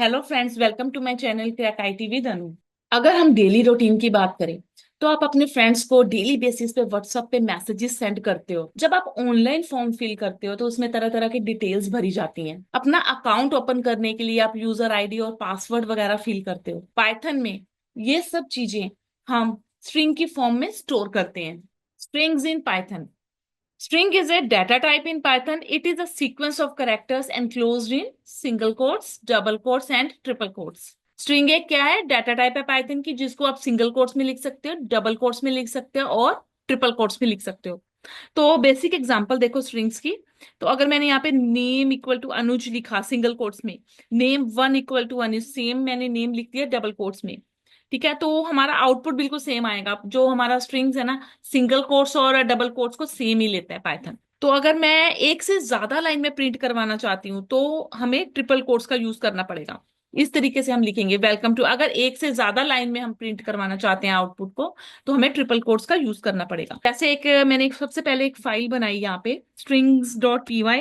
Hello friends, welcome to my channel crack IT with Anu. अगर हम daily routine की बात करें तो आप अपने फ्रेंड्स को डेली बेसिस पे व्हाट्सएप पे मैसेजेस सेंड करते हो। जब आप ऑनलाइन फॉर्म फिल करते हो तो उसमें तरह तरह की डिटेल्स भरी जाती हैं। अपना अकाउंट ओपन करने के लिए आप यूजर आईडी और पासवर्ड वगैरह फिल करते हो। पाइथन में ये सब चीजें हम स्ट्रिंग की फॉर्म में स्टोर करते हैं। Strings in Python. String is a data type in Python. It is a sequence of characters enclosed in single quotes, double quotes and triple quotes. String एक क्या है? डाटा टाइप है Python की, जिसको आप सिंगल कोट्स में लिख सकते हो, डबल कोट्स में लिख सकते हो और ट्रिपल कोट्स में लिख सकते हो। तो बेसिक एग्जांपल देखो स्ट्रिंग्स की। तो अगर मैंने यहाँ पे नेम इक्वल टू अनुज लिखा सिंगल कोट्स में, name one equal to Anuj, same मैंने नेम लिख दिया डबल कोट्स में। ठीक है, तो हमारा आउटपुट बिल्कुल सेम आएगा। जो हमारा स्ट्रिंग्स है ना, सिंगल कोट्स और डबल कोट्स को सेम ही लेता है पाइथन। तो अगर मैं एक से ज्यादा लाइन में प्रिंट करवाना चाहती हूँ तो हमें ट्रिपल कोट्स का यूज करना पड़ेगा। इस तरीके से हम लिखेंगे वेलकम टू। अगर एक से ज्यादा लाइन में हम प्रिंट करवाना चाहते हैं आउटपुट को तो हमें ट्रिपल कोट्स का यूज करना पड़ेगा। जैसे मैंने सबसे पहले एक फाइल बनाई यहाँ पे strings.py।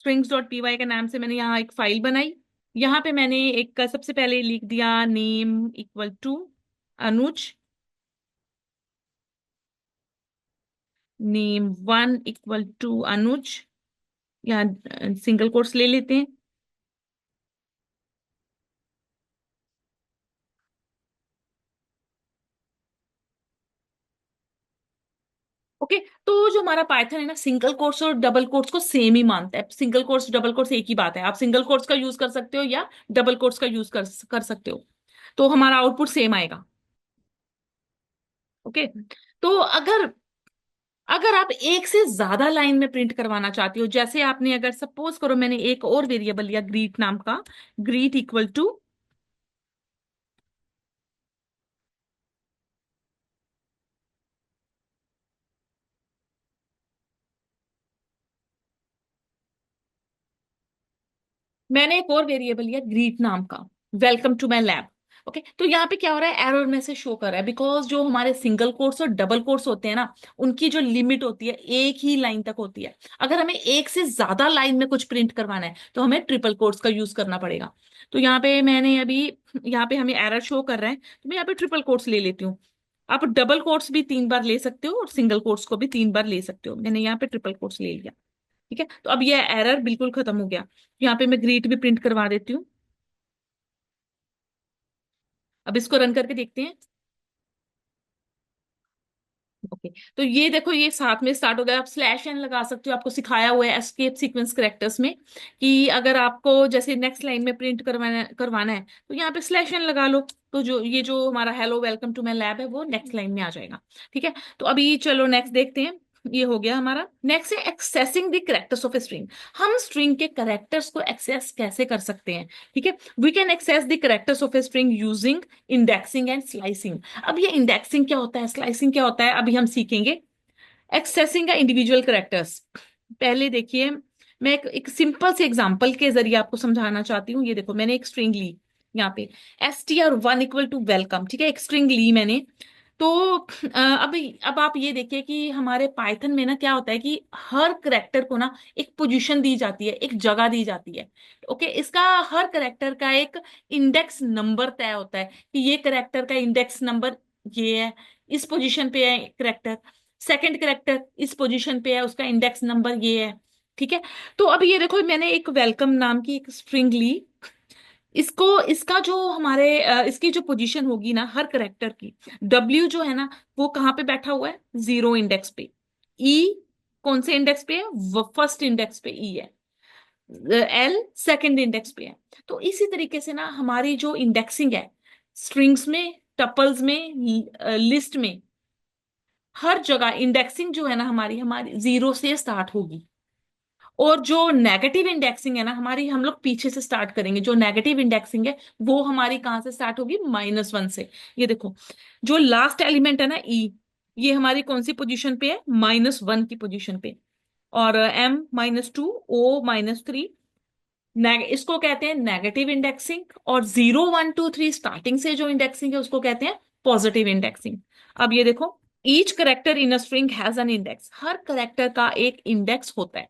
strings.py के नाम से मैंने यहाँ एक फाइल बनाई। यहाँ पे मैंने एक सबसे पहले लिख दिया name equal to Anuj, name one equal to Anuj. यहाँ सिंगल कोट्स ले लेते हैं। ओके, तो जो हमारा पाइथन है ना, सिंगल कोट्स और डबल कोट्स को सेम ही मानता है। सिंगल कोट्स डबल कोट्स एक ही बात है। आप सिंगल कोट्स का यूज कर सकते हो या डबल कोट्स का यूज कर सकते हो, तो हमारा आउटपुट सेम आएगा। ओके, तो अगर अगर आप एक से ज्यादा लाइन में प्रिंट करवाना चाहती हो, जैसे आपने अगर सपोज करो मैंने एक और वेरिएबल लिया ग्रीट नाम का, ग्रीट इक्वल टू, मैंने एक और वेरिएबल लिया ग्रीट नाम का, welcome to my lab. Okay, तो यहाँ पे क्या हो रहा है, एरर में से शो कर रहा है बिकॉज जो हमारे सिंगल कोट्स और डबल कोट्स होते हैं ना, उनकी जो लिमिट होती है एक ही लाइन तक होती है। अगर हमें एक से ज्यादा लाइन में कुछ प्रिंट करवाना है तो हमें ट्रिपल कोट्स का यूज करना पड़ेगा। तो यहाँ पे मैंने अभी, यहाँ पे हमें एरर शो कर रहा है तो मैं यहाँ पे ट्रिपल कोट्स ले लेती हूँ। आप डबल कोट्स भी 3 बार ले सकते हो और सिंगल कोट्स को भी 3 बार ले सकते हो। मैंने यहाँ पे ट्रिपल कोट्स ले लिया। ठीक है, तो अब ये एरर बिल्कुल खत्म हो गया। यहाँ पे मैं ग्रीट भी प्रिंट करवा देती हूँ। अब इसको रन करके देखते हैं। ओके, तो ये देखो ये साथ में स्टार्ट हो गया। आप स्लैश एन लगा सकते हो, आपको सिखाया हुआ है एस्केप सीक्वेंस करेक्टर्स में कि अगर आपको जैसे नेक्स्ट लाइन में प्रिंट करवाना करवाना है तो यहाँ पे स्लैश एन लगा लो। तो जो ये जो हमारा hello welcome to my lab है वो नेक्स्ट लाइन में आ जाएगा। ठीक है, तो अभी चलो नेक्स्ट देखते हैं। ये हो गया हमारा। नेक्स्ट है accessing the characters of a string. हम स्ट्रिंग के करेक्टर्स को एक्सेस कैसे कर सकते हैं? ठीक है, we can access the characters of a string using indexing and slicing. अब ये इंडेक्सिंग क्या होता है, स्लाइसिंग क्या होता है, अभी हम सीखेंगे। एक्सेसिंग का इंडिविजुअल करेक्टर्स, पहले देखिए मैं एक सिंपल से एग्जांपल के जरिए आपको समझाना चाहती हूँ। ये देखो मैंने एक स्ट्रिंग ली यहाँ पे, str1 इक्वल टू वेलकम। ठीक है, एक स्ट्रिंग ली मैंने। तो अब आप ये देखिए कि हमारे पाइथन में ना क्या होता है कि हर करेक्टर को ना एक पोजीशन दी जाती है, एक जगह दी जाती है। ओके, इसका हर करेक्टर का एक इंडेक्स नंबर तय होता है कि ये करेक्टर का इंडेक्स नंबर ये है, इस पोजीशन पे है करेक्टर। सेकंड करेक्टर इस पोजीशन पे है, उसका इंडेक्स नंबर ये है। ठीक है, तो अब ये देखो मैंने एक वेलकम नाम की एक स्ट्रिंग ली। इसको इसका जो हमारे इसकी जो पोजीशन होगी ना हर करेक्टर की, डब्ल्यू जो है ना वो कहाँ पे बैठा हुआ है, 0 इंडेक्स पे। ई कौन से इंडेक्स पे है, फर्स्ट इंडेक्स पे ई है। एल सेकंड इंडेक्स पे है। तो इसी तरीके से ना हमारी जो इंडेक्सिंग है स्ट्रिंग्स में, टपल्स में, लिस्ट में, हर जगह इंडेक्सिंग जो है ना हमारी हमारी 0 से स्टार्ट होगी। और जो नेगेटिव इंडेक्सिंग है ना हमारी, हम लोग पीछे से स्टार्ट करेंगे। जो नेगेटिव इंडेक्सिंग है वो हमारी कहाँ से स्टार्ट होगी, -1 से। ये देखो जो लास्ट एलिमेंट है ना ई, ये हमारी कौन सी पोजीशन पे है, -1 की पोजीशन पे। और M-2, O-3, इसको कहते हैं नेगेटिव इंडेक्सिंग। और 0 1 2 3 स्टार्टिंग से जो इंडेक्सिंग है उसको कहते हैं पॉजिटिव इंडेक्सिंग। अब ये देखो each character in a string has an index. हर करेक्टर का एक इंडेक्स होता है।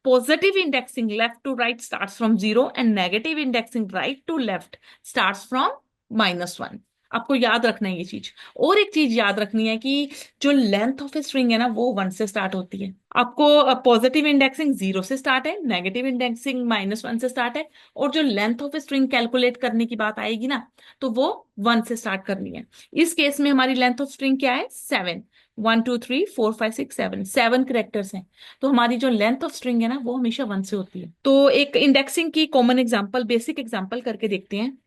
Positive indexing left to right starts from 0 and negative indexing right to left starts from -1। आपको याद रखना है ये चीज। और एक चीज याद रखनी है कि जो लेंथ ऑफ ए स्ट्रिंग है ना वो 1 से स्टार्ट होती है। आपको पॉजिटिव इंडेक्सिंग 0 से स्टार्ट है, नेगेटिव इंडेक्सिंग -1 से स्टार्ट है, और जो length of a string calculate करने की बात आएगी ना तो वो 1 से स्टार्ट करनी है। इस केस में हमारी लेंथ ऑफ स्ट्रिंग क्या है? 7। 1 2 3 4 5 6 7 7 करेक्टर्स हैं। तो हमारी जो लेंथ ऑफ स्ट्रिंग है ना वो हमेशा 1 से होती है। तो एक इंडेक्सिंग की कॉमन एग्जांपल, बेसिक एग्जांपल करके देखते हैं।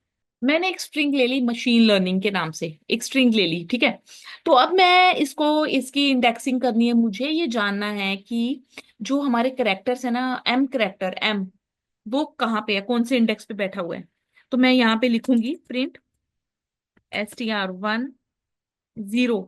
मैंने एक स्ट्रिंग ले ली, मशीन लर्निंग के नाम से एक स्ट्रिंग ले ली, ठीक है। तो अब मैं इसको, इसकी इंडेक्सिंग करनी है, मुझे ये जानना है कि जो हमारे करेक्टर्स है ना, एम करेक्टर एम, वो कहाँ पे है, कौन से इंडेक्स पे बैठा हुआ है। तो मैं यहाँ पे लिखूंगी प्रिंट str1 0,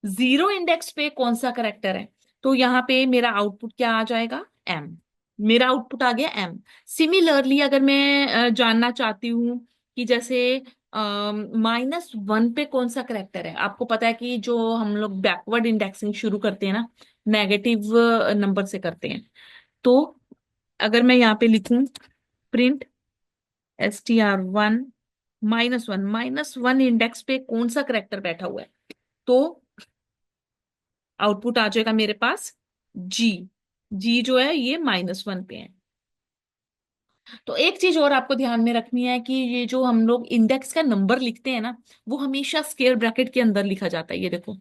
0 इंडेक्स पे कौन सा करेक्टर है। तो यहाँ पे मेरा आउटपुट क्या आ जाएगा? एम। मेरा आउटपुट आ गया एम। सिमिलरली अगर मैं जानना चाहती हूँ कि जैसे -1 पे कौन सा करेक्टर है। आपको पता है कि जो हम लोग बैकवर्ड इंडेक्सिंग शुरू करते हैं ना, नेगेटिव नंबर से करते हैं। तो अगर मैं यहाँ पे लिखूं प्रिंट str1 -1, -1 इंडेक्स पे कौन सा करेक्टर बैठा हुआ है, तो आउटपुट आ जाएगा मेरे पास जी। जी जो है ये -1 पे है। तो एक चीज और आपको ध्यान में रखनी है कि ये जो हम लोग इंडेक्स का नंबर लिखते हैं ना, वो हमेशा स्क्वायर ब्रैकेट के अंदर लिखा जाता है। ये देखो,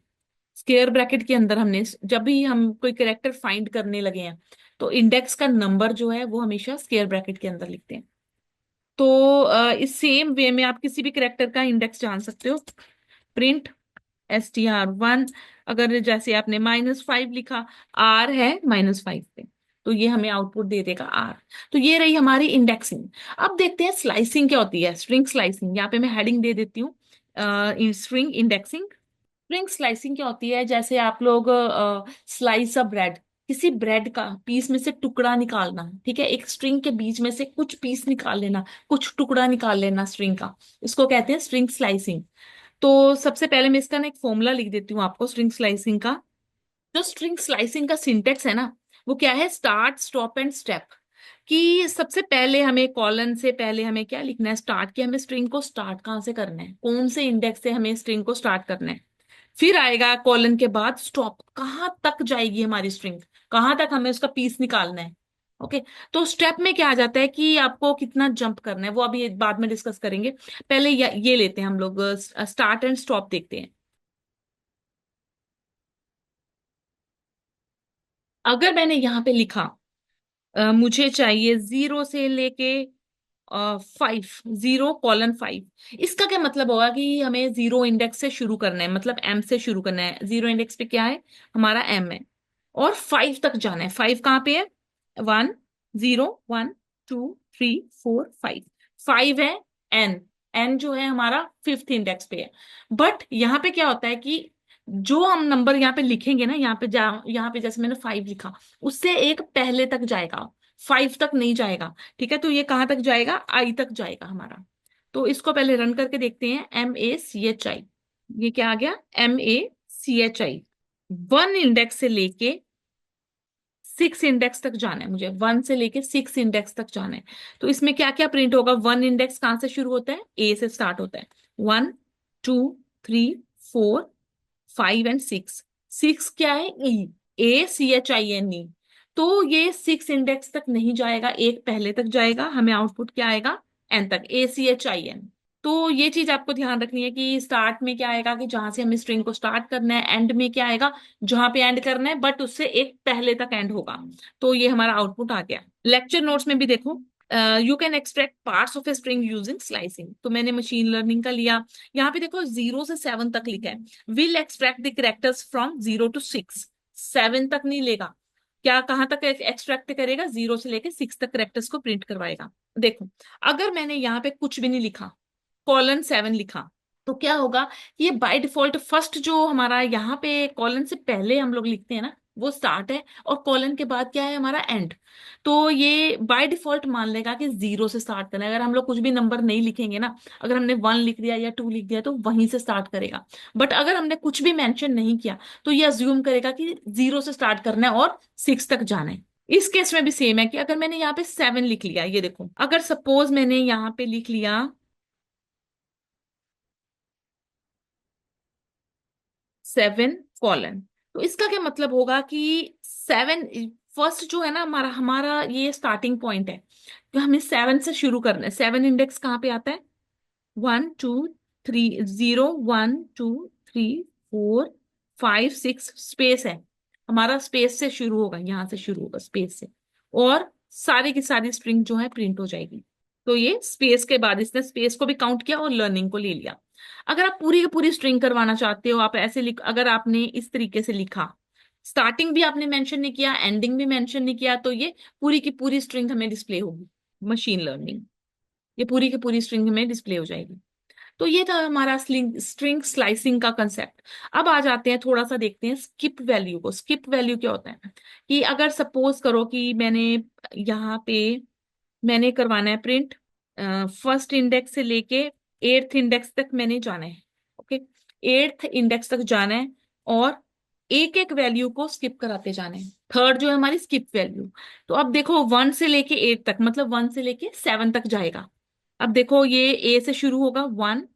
स्क्वायर ब्रैकेट के अंदर हमने, जब भी हम कोई कैरेक्टर फाइंड करने लगे हैं तो इंडेक्स का नंबर जो है वो हमेशा स्क्वायर ब्रैकेट के अंदर लिखते हैं। तो इस सेम वे में आप किसी भी कैरेक्टर का इंडेक्स जान सकते हो। प्रिंट str1, अगर जैसे आपने -5 लिखा, आर है -5 पे, तो ये हमें आउटपुट दे देगा आर। तो ये रही हमारी इंडेक्सिंग। अब देखते हैं स्लाइसिंग क्या होती है, स्ट्रिंग स्लाइसिंग। यहाँ पे मैं हेडिंग दे देती हूँ, स्ट्रिंग इंडेक्सिंग। स्ट्रिंग स्लाइसिंग क्या होती है? जैसे आप लोग स्लाइस अ ब्रेड, किसी ब्रेड का पीस में से टुकड़ा निकालना, ठीक है, एक स्ट्रिंग के बीच में से कुछ पीस निकाल लेना, कुछ टुकड़ा निकाल लेना स्ट्रिंग का, इसको कहते हैं स्ट्रिंग स्लाइसिंग। तो सबसे पहले मैं इसका ना एक फॉर्मूला लिख देती हूँ आपको स्ट्रिंग स्लाइसिंग का। जो स्ट्रिंग स्लाइसिंग का सिंटेक्स है ना, वो क्या है? Start stop and step. कि सबसे पहले हमें कॉलन से पहले हमें क्या लिखना है? स्टार्ट। कि हमें स्ट्रिंग को स्टार्ट कहाँ से करना है, कौन से इंडेक्स से हमें स्ट्रिंग को स्टार्ट करना है। फिर आएगा कॉलन के बाद स्टॉप, कहाँ तक जाएगी हमारी स्ट्रिंग, कहाँ तक हमें उसका पीस निकालना है। ओके। तो स्टेप में क्या आ जाता है कि आपको कितना जंप करना है, वो अभी बाद में डिस्कस करेंगे। पहले ये लेते हैं हम लोग, स्टार्ट एंड स्टॉप देखते हैं। अगर मैंने यहाँ पे लिखा मुझे चाहिए 0 से लेके 5, 0:5, इसका क्या मतलब होगा? कि हमें 0 इंडेक्स से शुरू करना है, मतलब एम से शुरू करना है। 0 इंडेक्स पे क्या है? हमारा एम है। और 5 तक जाना है। 5 कहाँ पे है? 1 0 1 2 3 4 5, 5 है। एन, एन जो है हमारा 5th इंडेक्स पे है। बट यहाँ पे क्या होता है कि जो हम नंबर यहाँ पे लिखेंगे ना, यहाँ पे जैसे मैंने 5 लिखा, उससे एक पहले तक जाएगा, 5 तक नहीं जाएगा। ठीक है, तो ये कहाँ तक जाएगा? आई तक जाएगा हमारा। तो इसको पहले रन करके देखते हैं। MACHI, ये क्या आ गया? MACHI। 1 इंडेक्स से लेके 6 इंडेक्स तक जाना है मुझे, 1 से लेके 6 इंडेक्स तक जाना है। तो इसमें क्या क्या प्रिंट होगा? 1 इंडेक्स कहाँ से शुरू होता है? ए से स्टार्ट होता है। 1 2 3 4 5 एंड 6। 6 क्या है? ई, ACHINE। तो ये 6 इंडेक्स तक नहीं जाएगा, एक पहले तक जाएगा। हमें आउटपुट क्या आएगा? एन तक, ACHIN। तो ये चीज आपको ध्यान रखनी है कि स्टार्ट में क्या आएगा, कि जहां से हमें स्ट्रिंग को स्टार्ट करना है। एंड में क्या आएगा? जहां पे एंड करना है, बट उससे एक पहले तक एंड होगा। तो ये हमारा आउटपुट आ गया। लेक्चर नोट्स में भी देखो, you can extract parts of a string using slicing. तो मैंने मशीन लर्निंग का लिया। यहाँ पे देखो 0 से 7 तक लिखा है। Will extract the characters from 0 to 6। 7 तक नहीं लेगा। क्या, कहाँ तक एक्सट्रैक्ट करेगा? 0 से लेके 6 तक करेक्टर्स को प्रिंट करवाएगा। देखो, अगर मैंने यहाँ पे कुछ भी नहीं लिखा, :7 लिखा, तो क्या होगा? ये बाय डिफॉल्ट फर्स्ट जो हमारा यहाँ पे कॉलन से पहले हम लोग लिखते हैं ना, वो स्टार्ट है, और कॉलन के बाद क्या है? हमारा एंड। तो ये बाय डिफॉल्ट मान लेगा कि 0 से स्टार्ट करना है। अगर हम लोग कुछ भी नंबर नहीं लिखेंगे ना, अगर हमने 1 लिख दिया या 2 लिख दिया, तो वहीं से स्टार्ट करेगा। बट अगर हमने कुछ भी मेंशन नहीं किया, तो ये अज्यूम करेगा कि 0 से स्टार्ट करना है और 6 तक जाना है। इस केस में भी सेम है कि अगर मैंने यहाँ पे 7 लिख लिया, ये देखो, अगर सपोज मैंने यहाँ पे लिख लिया 7 कॉलन, तो इसका क्या मतलब होगा कि 7, फर्स्ट जो है ना हमारा हमारा ये स्टार्टिंग पॉइंट है, तो हमें 7 से शुरू करना है। 7 इंडेक्स कहाँ पे आता है? 1 2 3, 0 1 2 3 4 5 6 स्पेस है, हमारा स्पेस से शुरू होगा, यहां से शुरू होगा स्पेस से, और सारी की सारी स्ट्रिंग जो है प्रिंट हो जाएगी। तो ये स्पेस के बाद इसने स्पेस को भी काउंट किया और लर्निंग को ले लिया। अगर आप पूरी की पूरी स्ट्रिंग करवाना चाहते हो, आप ऐसे लिख, अगर आपने इस तरीके से लिखा, स्टार्टिंग भी आपने मेंशन नहीं किया, एंडिंग भी मेंशन नहीं किया, तो ये पूरी की पूरी स्ट्रिंग हमें डिस्प्ले होगी, मशीन लर्निंग, ये पूरी की पूरी स्ट्रिंग हमें डिस्प्ले हो जाएगी। तो ये था हमारा स्ट्रिंग स्लाइसिंग का कंसेप्ट। अब आ जाते हैं, थोड़ा सा देखते हैं स्किप वैल्यू को। स्किप वैल्यू क्या होता है कि अगर सपोज करो कि मैंने यहाँ पे मैंने करवाना है प्रिंट, फर्स्ट इंडेक्स से लेके 8th इंडेक्स तक मैंने जाना है। ओके, 8th इंडेक्स तक जाना है, और एक एक वैल्यू को स्किप कराते जाना है। थर्ड जो है हमारी स्किप वैल्यू। तो अब देखो 1 से लेके 8 तक, मतलब 1 से लेके 7 तक जाएगा। अब देखो ये ए से शुरू होगा, 1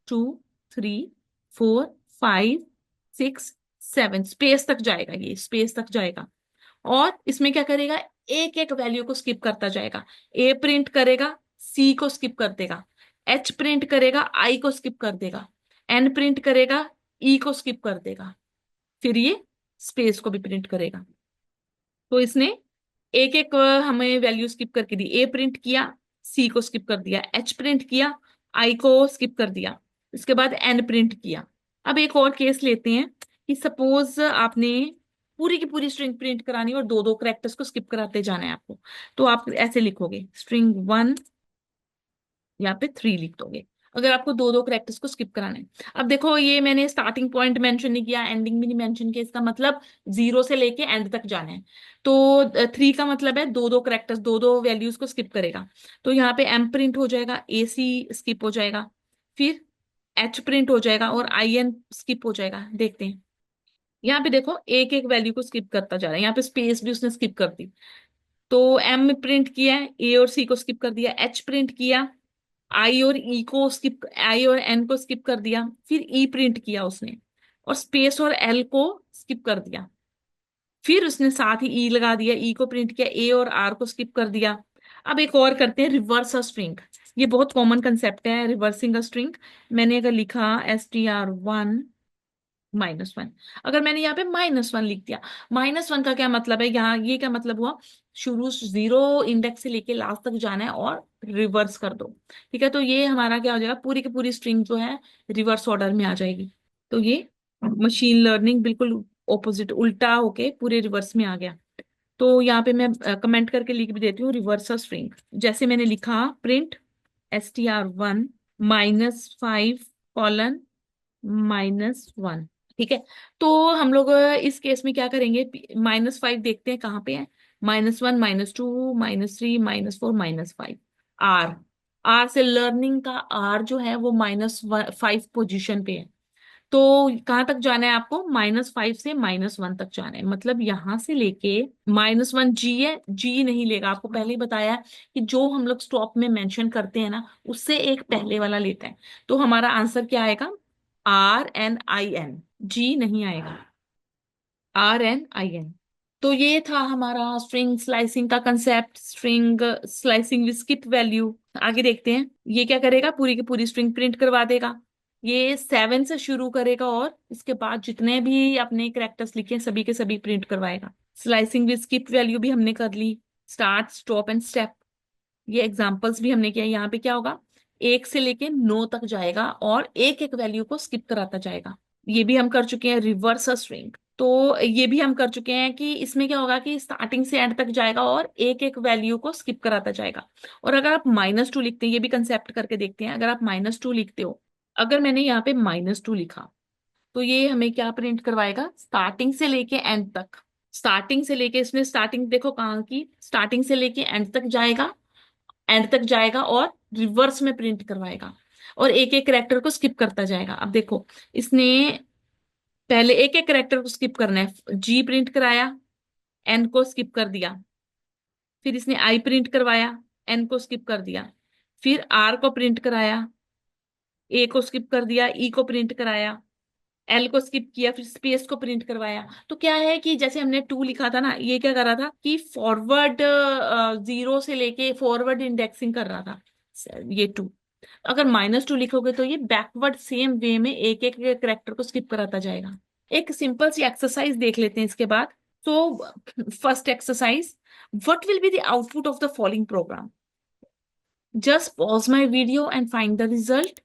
2 3 4 5 6 7, स्पेस तक जाएगा, ये स्पेस तक जाएगा। और इसमें क्या करेगा, एक एक वैल्यू को स्किप करता जाएगा। ए प्रिंट करेगा, सी को स्किप कर देगा, एच प्रिंट करेगा, आई को स्किप कर देगा, एन प्रिंट करेगा, ई को स्किप कर देगा, फिर ये स्पेस को भी प्रिंट करेगा। तो इसने एक एक हमें वैल्यू स्किप करके दी। ए प्रिंट किया, सी को स्किप कर दिया, एच प्रिंट किया, आई को स्किप कर दिया, इसके बाद एन प्रिंट किया। अब एक और केस लेते हैं कि सपोज आपने पूरी की पूरी स्ट्रिंग प्रिंट करानी और दो दो करेक्टर्स को स्किप कराते जाना है आपको। तो आप ऐसे लिखोगे, string 1, यहाँ पे 3 लिख दोगे, अगर आपको दो दो करेक्टर्स को स्किप कराना है। अब देखो ये मैंने स्टार्टिंग पॉइंट मेंशन नहीं किया, एंडिंग भी नहीं मेंशन किया, इसका मतलब 0 से लेके एंड तक जाना है। तो 3 का मतलब है दो दो करेक्टर्स, दो दो वैल्यूज को स्किप करेगा। तो यहाँ पे एम प्रिंट हो जाएगा, ए सी स्किप हो जाएगा, फिर एच प्रिंट हो जाएगा, और आई एन स्किप हो जाएगा। देखते हैं यहाँ पे, देखो एक एक वैल्यू को स्किप करता जा रहा है, यहाँ पे स्पेस भी उसने स्किप कर दी। तो एम प्रिंट किया है, ए और सी को स्किप कर दिया, एच प्रिंट किया, आई और एन को स्किप कर दिया, फिर ई प्रिंट किया उसने, और स्पेस और एल को स्किप कर दिया, फिर उसने साथ ही ई लगा दिया, ई को प्रिंट किया, ए और आर को स्किप कर दिया। अब एक और करते हैं, रिवर्स अ स्ट्रिंग। ये बहुत कॉमन कंसेप्ट है, रिवर्सिंग अ स्ट्रिंग। मैंने अगर लिखा str1 -1, अगर मैंने यहाँ पे -1 लिख दिया, -1 का क्या मतलब है, यहाँ ये क्या मतलब हुआ, शुरू 0 इंडेक्स से लेके लास्ट तक जाना है और रिवर्स कर दो। ठीक है, तो ये हमारा क्या हो जाएगा, पूरी की पूरी स्ट्रिंग जो है रिवर्स ऑर्डर में आ जाएगी। तो ये मशीन लर्निंग बिल्कुल ऑपोजिट, उल्टा होके पूरे रिवर्स में आ गया। तो यहाँ पे मैं कमेंट करके लिख भी देती हूँ, रिवर्स स्ट्रिंग। जैसे मैंने लिखा प्रिंट str1 -5 : -1। ठीक है, तो हम लोग इस केस में क्या करेंगे, -5 देखते हैं कहाँ पे है, -1 -2 -3 -4 -5। आर, आर से लर्निंग का आर जो है वो -5 पोजीशन पे है। तो कहाँ तक जाना है आपको, -5 से -1 तक जाना है, मतलब यहां से लेके -1 जी है, जी नहीं लेगा, आपको पहले ही बताया है कि जो हम लोग स्टॉप में मेंशन करते हैं ना, उससे एक पहले वाला लेते हैं। तो हमारा आंसर क्या आएगा, RNIN, जी नहीं आएगा, RNIN। तो ये था हमारा स्ट्रिंग स्लाइसिंग का concept, string slicing with skip value. आगे देखते हैं, ये क्या करेगा, पूरी की पूरी स्ट्रिंग प्रिंट करवा देगा। ये 7 से शुरू करेगा, और इसके बाद जितने भी अपने कैरेक्टर्स लिखे हैं, सभी के सभी प्रिंट करवाएगा। स्लाइसिंग विद स्किप वैल्यू भी हमने कर ली, स्टार्ट स्टॉप एंड स्टेप, ये एग्जांपल्स भी हमने किया। यहाँ पे क्या होगा, 1 से लेके 9 तक जाएगा और एक एक वैल्यू को स्किप कराता जाएगा। ये भी हम कर चुके हैं, रिवर्स स्ट्रिंग। तो ये भी हम कर चुके हैं कि इसमें क्या होगा कि स्टार्टिंग से एंड तक जाएगा और एक एक वैल्यू को स्किप कराता जाएगा। और अगर आप -2 लिखते हैं, ये भी कंसेप्ट करके देखते हैं, अगर आप -2 लिखते हो, अगर मैंने यहाँ पे -2 लिखा, तो ये हमें क्या प्रिंट करवाएगा, स्टार्टिंग से लेके एंड तक। स्टार्टिंग से लेके, इसमें स्टार्टिंग देखो कहाँ की, स्टार्टिंग से लेके एंड तक जाएगा, एंड तक जाएगा और रिवर्स में प्रिंट करवाएगा, और एक एक करेक्टर को स्किप करता जाएगा। अब देखो, इसने पहले एक एक करेक्टर को स्किप करना है, जी प्रिंट कराया, एन को स्किप कर दिया, फिर इसने आई प्रिंट करवाया, एन को स्किप कर दिया, फिर आर को प्रिंट कराया, ए को स्किप कर दिया, ई को प्रिंट कराया, एल को स्किप किया, फिर स्पेस को प्रिंट करवाया। तो क्या है कि जैसे हमने टू लिखा था ना, ये क्या कर रहा था कि फॉरवर्ड जीरो से लेके फॉरवर्ड इंडेक्सिंग कर रहा था ये टू। अगर माइनस टू लिखोगे तो ये बैकवर्ड सेम वे में एक एक करेक्टर को स्किप कराता जाएगा। एक सिंपल सी एक्सरसाइज देख लेते हैं इसके बाद। So first exercise, what will be the output of the following programme? Just pause my video and find the result.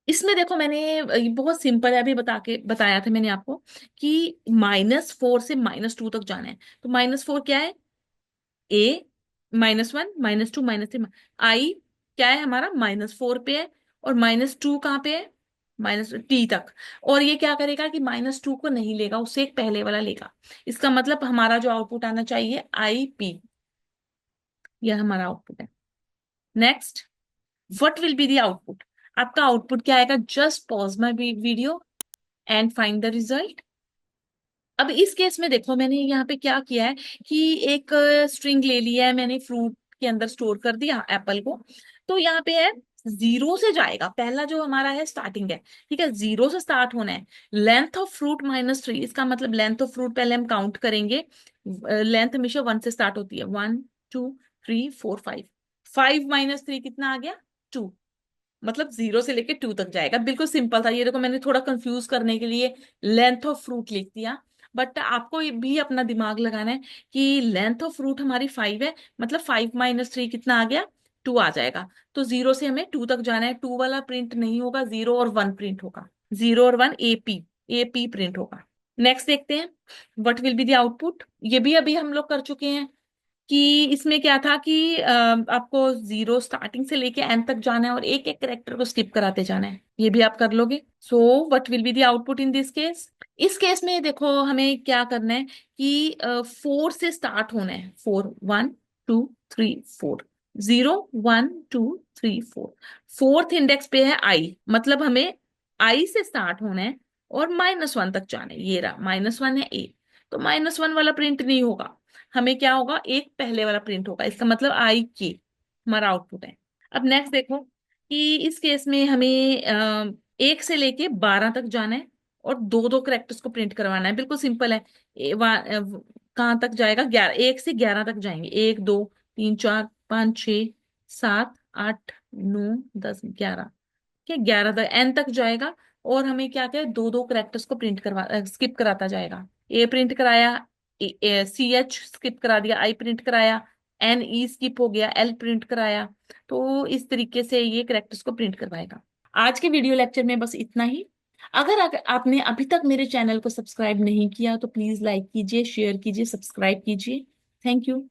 इसमें देखो मैंने ये बहुत सिंपल है, अभी बताया था मैंने आपको कि -4 से -2 तक जाना है। तो -4 क्या है? ए, -1, -2, -3। आई क्या है हमारा? -4 पे है। और -2 कहाँ पे है? माइनस टी तक। और ये क्या करेगा कि -2 को नहीं लेगा, उससे एक पहले वाला लेगा। इसका मतलब हमारा जो आउटपुट आना चाहिए IP, यह हमारा आउटपुट है। Next, what will be the output? आपका आउटपुट क्या आएगा? Just pause my video and find the result. अब इस केस में देखो मैंने यहाँ पे क्या किया है कि एक स्ट्रिंग ले लिया है मैंने, फ्रूट के अंदर स्टोर कर दिया एप्पल को। तो यहाँ पे है, जीरो से जाएगा, पहला जो हमारा है स्टार्टिंग है, ठीक है, जीरो से स्टार्ट होना है। लेंथ ऑफ फ्रूट -3, इसका मतलब लेंथ ऑफ फ्रूट पहले हम काउंट करेंगे। लेंथ हमेशा 1 से स्टार्ट होती है, 1 2 3 4 5। 5 -3 कितना आ गया? 2। मतलब जीरो से लेके 2 तक जाएगा। बिल्कुल सिंपल था ये। देखो मैंने थोड़ा कंफ्यूज करने के लिए लेंथ ऑफ फ्रूट लिख दिया, बट आपको ये भी अपना दिमाग लगाना है कि लेंथ ऑफ फ्रूट हमारी 5 है, मतलब 5 -3 कितना आ गया? 2 आ जाएगा। तो जीरो से हमें 2 तक जाना है। 2 वाला प्रिंट नहीं होगा, 0 और 1 प्रिंट होगा। 0 और 1 AP, AP प्रिंट होगा। नेक्स्ट देखते हैं, what will be the output. ये भी अभी हम लोग कर चुके हैं कि इसमें क्या था कि आपको जीरो स्टार्टिंग से लेके एंड तक जाना है और एक एक करेक्टर को स्किप कराते जाना है। ये भी आप कर लोगे। So what will be the output in this case? इस केस में देखो हमें क्या करना है कि 4 से स्टार्ट होना है। 4, 1 2 3 4, 0 1 2 3 4। फोर्थ इंडेक्स पे है आई, मतलब हमें आई से स्टार्ट होना है और -1 तक जाना है। ये रहा -1 है ए। तो -1 वाला प्रिंट नहीं होगा, हमें क्या होगा? एक पहले वाला प्रिंट होगा। इसका मतलब IK हमारा आउटपुट है। अब नेक्स्ट देखो कि इस केस में हमें 1 से लेके 12 तक जाना है और दो दो करेक्टर्स को प्रिंट करवाना है। बिल्कुल सिंपल है। कहाँ तक जाएगा? 11, 1 से 11 तक जाएंगे। 1 2 3 4 5 6 7 8 9 10 11, क्या 11 तक एन तक जाएगा। और हमें क्या क्या दो दो करेक्टर्स को प्रिंट करवा स्किप कराता जाएगा। ए प्रिंट कराया, CH स्किप करा दिया, आई प्रिंट कराया, NE स्किप हो गया, L प्रिंट कराया। तो इस तरीके से ये करेक्टर्स को प्रिंट करवाएगा। आज के वीडियो लेक्चर में बस इतना ही। अगर आपने अभी तक मेरे चैनल को सब्सक्राइब नहीं किया तो प्लीज लाइक कीजिए, शेयर कीजिए, सब्सक्राइब कीजिए। Thank you.